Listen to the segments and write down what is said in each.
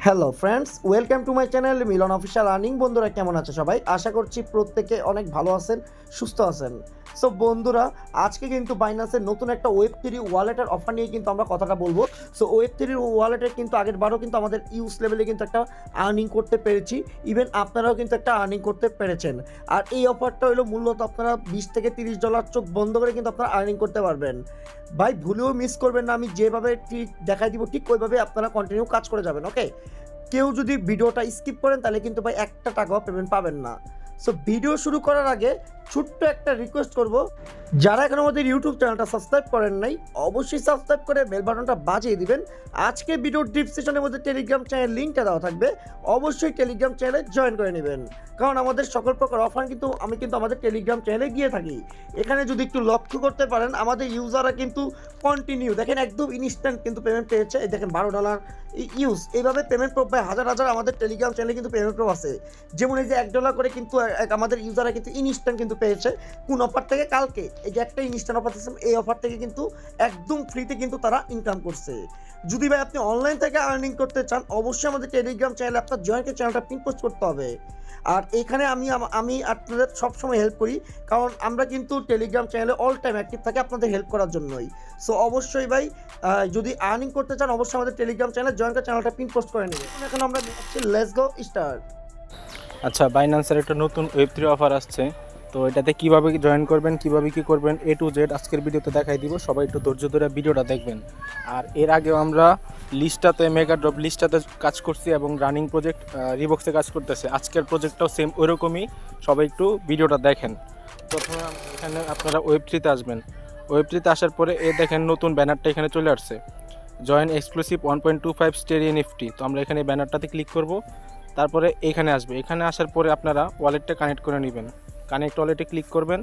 Hello friends, welcome to my channel Milan official earning. বন্ধুরা কেমন আছে সবাই? আশা করছি প্রত্যেকে অনেক ভালো আছেন, সুস্থ আছেন। সো বন্ধুরা, আজকে কিন্তু বাইন্যান্সের নতুন একটা ওয়েব3 ওয়ালেটের অফার নিয়ে কিন্তু আমরা কথাটা বলবো। সো ওয়েব3 ওয়ালেটের কিন্তু আগের বারও কিন্তু আমাদের ইউজ লেভেলে কিন্তু একটা আর্নিং করতে পেরেছি, ইভেন আপনারাও কিন্তু একটা আর্নিং করতে পেরেছেন। আর এই অফারটা হলো মূলত আপনারা $20 থেকে $30 চোখ বন্ধ করে কিন্তু আপনারা আর্নিং করতে পারবেন। ভাই ভুলেও মিস করবেন না, আমি যেভাবে ঠিক দেখাই দিব ঠিক ওইভাবে আপনারা কন্টিনিউ কাজ করে যাবেন। ওকে, কেউ যদি ভিডিওটা স্কিপ করেন তাহলে কিন্তু ভাই একটা টাকাও পেমেন্ট পাবেন না। সো ভিডিও শুরু করার আগে ছোট্ট একটা রিকোয়েস্ট করব, যারা এখন আমাদের ইউটিউব চ্যানেলটা সাবস্ক্রাইব করেন নাই অবশ্যই সাবস্ক্রাইব করে বেল বাটনটা বাজিয়ে দিবেন। আজকে ভিডিওর ডিসক্রিপশনের মধ্যে টেলিগ্রাম চ্যানেল লিঙ্কটা দেওয়া থাকবে, অবশ্যই টেলিগ্রাম চ্যানেলে জয়েন করে নেবেন। কারণ আমাদের সকল প্রকার অফার কিন্তু আমি আমাদের টেলিগ্রাম চ্যানেলে গিয়ে থাকি। এখানে যদি একটু লক্ষ্য করতে পারেন আমাদের ইউজাররা কিন্তু কন্টিনিউ দেখেন একদম ইনস্ট্যান্ট কিন্তু পেমেন্ট পেয়েছে। এই দেখেন $12 ইউজ, এইভাবে পেমেন্ট প্রুফ ভাই হাজার হাজার আমাদের টেলিগ্রাম চ্যানেলে কিন্তু পেমেন্ট প্রুফ আছে। যেমন এই যে $1 করে কিন্তু আমাদের ইউজাররা কিন্তু ইনস্ট্যান্ট কিন্তু পেয়েছে। কোন অফার থেকে? কালকে এই যে একটা ইনস্ট্যান্ট অফার দিয়েছে, এই অফার থেকে কিন্তু একদম ফ্রিতে কিন্তু তারা ইনকাম করছে। যদি ভাই আপনি অনলাইন থেকে আর্নিং করতে চান অবশ্যই আমাদের টেলিগ্রাম চ্যানেলে আপনার জয়েন্টের চ্যানেলটা পিন পোস্ট করতে হবে। আর এখানে আমি আপনাদের সবসময় হেল্প করি, কারণ আমরা কিন্তু টেলিগ্রাম চ্যানেলে অল টাইম অ্যাক্টিভ থাকি আপনাদের হেল্প করার জন্যই। সো অবশ্যই ভাই যদি আর্নিং করতে চান অবশ্যই আমাদের টেলিগ্রাম চ্যানেলে জয়েন্টের চ্যানেলটা পিন পোস্ট করে নেবেন। এখন আমরা লেটস গো স্টার্ট। আচ্ছা, বাইন্যান্সের একটা নতুন ওয়েব3 অফার আসছে। তো এটাতে কিভাবে জয়েন করবেন, কিভাবে কি করবেন, A to Z আজকের ভিডিওতে দেখাই দিব। সবাই একটু ধৈর্য ধরে ভিডিওটা দেখবেন। আর এর আগেও আমরা লিস্টটাতে মেগা ড্রপ লিস্টটাতে কাজ করছি এবং রানিং প্রজেক্ট রিবক্সে কাজ করতেছে। আজকের প্রজেক্টটাও সেম ওইরকমই, সবাই একটু ভিডিওটা দেখেন। প্রথমে এখানে আপনারা ওয়েব3তে আসবেন। ওয়েব3তে আসার পরে দেখেন নতুন ব্যানারটা এখানে চলে আসছে, জয়েন এক্সক্লুসিভ 1.25 স্টেরি এনএফটি। তো আমরা এখানে ব্যানারটাতে ক্লিক করব, তারপরে এখানে আসবে। এখানে আসার পরে আপনারা ওয়ালেটটা কানেক্ট করে নেবেন। কানেক্ট ওয়ালেটে ক্লিক করবেন,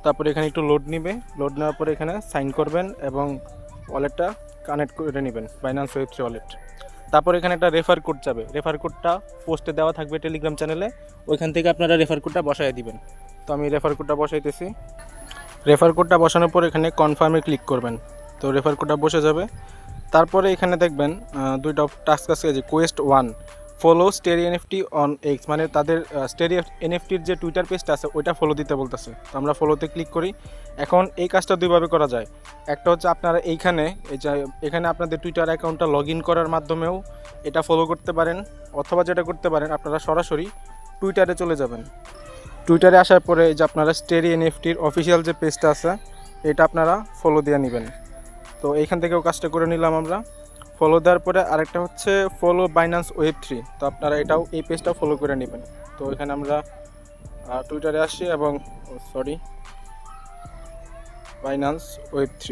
তারপরে এখানে একটু লোড নেবে। লোড নেওয়ার পরে এখানে সাইন করবেন এবং ওয়ালেটটা কানেক্ট করে নেবেন বাইন্যান্স ওয়েব3 ওয়ালেট। তারপর এখানে একটা রেফার কোড যাবে, রেফার কোডটা পোস্টে দেওয়া থাকবে টেলিগ্রাম চ্যানেলে, ওইখান থেকে আপনারা রেফার কোডটা বসাই দিবেন। তো আমি রেফার কোডটা বসাইতেছি। রেফার কোডটা বসানোর পর এখানে কনফার্মে ক্লিক করবেন, তো রেফার কোডটা বসে যাবে। তারপরে এখানে দেখবেন দুইটা টাস্ক আছে, যে Quest 1 follow stereo NFT on x, মানে তাদের স্টেরি এনএফটির যে টুইটার পেজটা আছে ওইটা ফলো দিতে বলতেছে। তো আমরা ফলোতে ক্লিক করি। এখন এই কাজটা দুইভাবে করা যায়। একটা হচ্ছে আপনারা এখানে আপনাদের টুইটার অ্যাকাউন্টটা লগ ইন করার মাধ্যমেও এটা ফলো করতে পারেন, অথবা যেটা করতে পারেন আপনারা সরাসরি টুইটারে চলে যাবেন। টুইটারে আসার পরে যে আপনারা স্টেরি এনএফটির অফিসিয়াল যে পেজটা আছে এটা আপনারা ফলো দিয়ে নেবেন। তো এইখান থেকেও কাজটা করে নিলাম আমরা। ফলো দেওয়ার পরে আরেকটা হচ্ছে ফলো বাইন্যান্স ওয়েব3, তো আপনারা এই পেজটাও ফলো করে নেবেন। তো এখানে আমরা টুইটারে আসি এবং বাইন্যান্স ওয়েব3,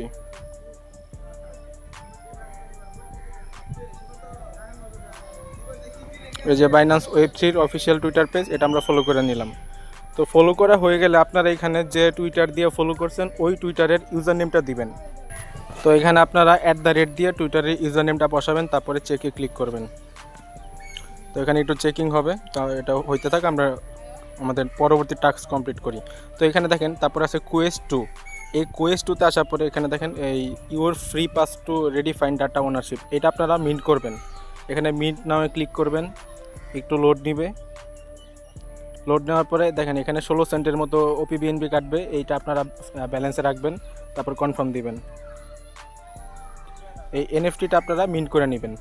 এই যে বাইন্যান্স ওয়েব3-র অফিসিয়াল টুইটার পেজ, এটা আমরা ফলো করে নিলাম। তো ফলো করা হয়ে গেলে আপনারা এখানে যে টুইটার দিয়ে ফলো করছেন ওই টুইটারের ইউজার নেমটা দিবেন। তো এখানে আপনারা @ দিয়ে টুইটারের ইউজার নেমটা বসাবেন, তারপরে চেকে ক্লিক করবেন। তো এখানে একটু চেকিং হবে, তা এটা হইতে থাকে, আমরা আমাদের পরবর্তী টাস্ক কমপ্লিট করি। তো এখানে দেখেন তারপর আছে কোয়েস্ট 2। এই কোয়েস্ট 2তে আসার পরে এখানে দেখেন এই your free pass to ready fine data ownership, এটা আপনারা মিন্ট করবেন। এখানে মিন্ট নামে ক্লিক করবেন, একটু লোড নিবে। লোড নেওয়ার পরে দেখেন এখানে 16 সেন্টের মতো ওপিবিএনবি কাটবে, এইটা আপনারা ব্যালেন্সে রাখবেন, তারপর কনফার্ম দিবেন। এই এনএফটিটা আপনারা মিন্ট করে নেবেন।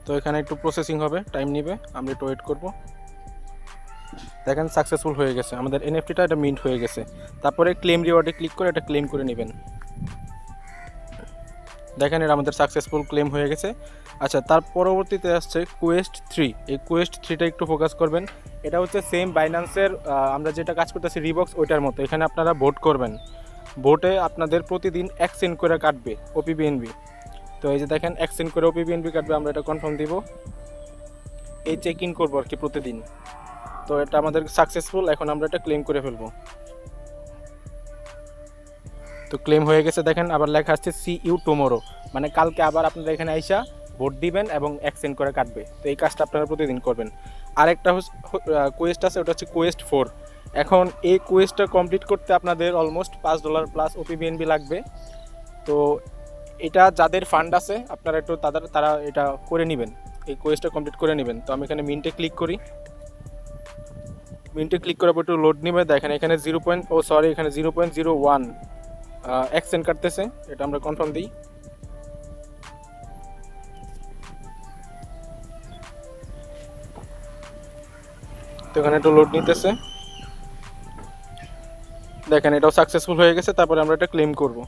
তো এখানে একটু প্রসেসিং হবে, টাইম নেবে, আমরা একটু ওয়েট করব। দেখেন সাকসেসফুল হয়ে গেছে আমাদের এনএফটিটা, এটা মিন্ট হয়ে গেছে। তারপরে ক্লেম রিওয়ার্ডে ক্লিক করে এটা ক্লেম করে নেবেন। দেখেন এটা আমাদের সাকসেসফুল ক্লেম হয়ে গেছে। আচ্ছা, তার পরবর্তীতে আসছে কোয়েস্ট 3। এই কোয়েস্ট 3টা একটু ফোকাস করবেন। এটা হচ্ছে সেম বাইন্যান্সের আমরা যেটা কাজ করতেছি রিবক্স ওইটার মতো। এখানে আপনারা ভোট করবেন, ভোটে আপনাদের প্রতিদিন 1 সেন্ট করে কাটবে ওপিবিএনবি। তো এই যে দেখেন 1 সেন্ট করে ওপিবিএনবি কাটবে, আমরা এটা কনফার্ম দিব। এই চেক ইন করবো আর কি প্রতিদিন। তো এটা আমাদের সাকসেসফুল, এখন আমরা এটা ক্লেম করে ফেলবো। তো ক্লেম হয়ে গেছে। দেখেন আবার লেখা আসছে সি ইউ টুমোরো, মানে কালকে আবার আপনারা এখানে আইসা ভোট দিবেন এবং 1 সেন্ট করে কাটবে। তো এই কাজটা আপনারা প্রতিদিন করবেন। আরেকটা কোয়েস্ট আছে, ওটা হচ্ছে কোয়েস্ট 4। এখন এই কোয়েস্টটা কমপ্লিট করতে আপনাদের অলমোস্ট $5 প্লাস ওপিবিএনবি লাগবে। তো এটা যাদের ফান্ড আছে আপনারা একটু তারা এটা করে নেবেন, এই কোয়েস্টটা কমপ্লিট করে নেবেন। তো আমি এখানে মিন্টে ক্লিক করি, মিন্টে ক্লিক করার পর একটু লোড নেবে। দেখেন এখানে 0.01 এক্সেন্ট কাটতেছে, এটা আমরা কনফার্ম দিই। তো এখানে একটু লোড নিতেছে, দেখেন এটাও সাকসেসফুল হয়ে গেছে। তারপরে আমরা এটা ক্লেম করব।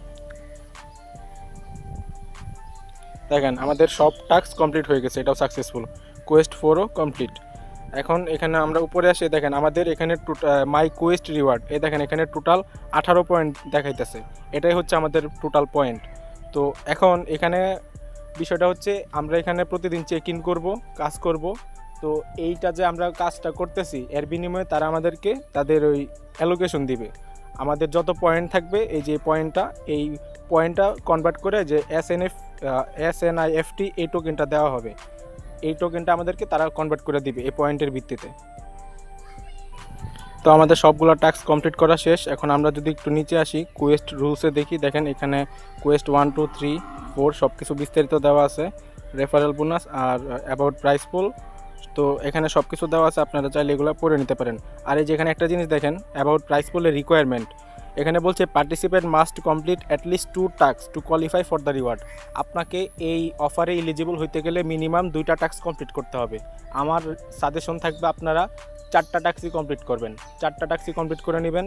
দেখেন আমাদের সব টাস্ক কমপ্লিট হয়ে গেছে, এটাও সাকসেসফুল, কোয়েস্ট 4ও কমপ্লিট। এখন এখানে আমরা উপরে আসি, দেখেন আমাদের এখানে মাই কোয়েস্ট রিওয়ার্ড, এই দেখেন এখানে টোটাল 18 পয়েন্ট দেখাইতেছে, এটাই হচ্ছে আমাদের টোটাল পয়েন্ট। তো এখন এখানে বিষয়টা হচ্ছে আমরা এখানে প্রতিদিন চেক ইন করবো, কাজ করব। তো এইটা যে আমরা কাজটা করতেছি এর বিনিময়ে তারা আমাদেরকে তাদের ওই অ্যালোকেশন দিবে, আমাদের যত পয়েন্ট থাকবে এই যে এই পয়েন্টটা কনভার্ট করে যে SNIFT এই টোকেনটা দেওয়া হবে, এই টোকেনটা আমাদেরকে তারা কনভার্ট করে দিবে এই পয়েন্টের ভিত্তিতে। তো আমাদের সবগুলো টাস্ক কমপ্লিট করা শেষ। এখন আমরা যদি একটু নিচে আসি কোয়েস্ট রুলসে দেখি, দেখেন এখানে কোয়েস্ট 1, 2, 3, 4 সব কিছু বিস্তারিত দেওয়া আছে, রেফারেল বোনাস আর অ্যাবাউট প্রাইস পুল। তো এখানে সব কিছু দেওয়া আছে, আপনারা চাইলে এগুলো পড়ে নিতে পারেন। আর এই যে এখানে একটা জিনিস দেখেন অ্যাবাউট প্রাইস পুলের রিকোয়ারমেন্ট, এখানে বলছে participant must complete at least 2 task to qualify for the reward. আপনাকে এই অফারে এলিজিবল হইতে গেলে মিনিমাম 2টা টাস্ক কমপ্লিট করতে হবে। আমার সাজেশন থাকবে আপনারা 4টা টাস্কই কমপ্লিট করবেন, 4টা টাস্কই কমপ্লিট করে নেবেন।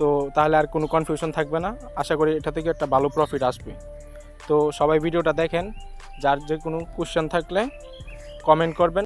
তো তাহলে আর কোনো কনফিউশন থাকবে না, আশা করি এটা থেকে একটা ভালো প্রফিট আসবে। তো সবাই ভিডিওটা দেখেন, যার যে কোনো কোশ্চেন থাকলে কমেন্ট করবেন।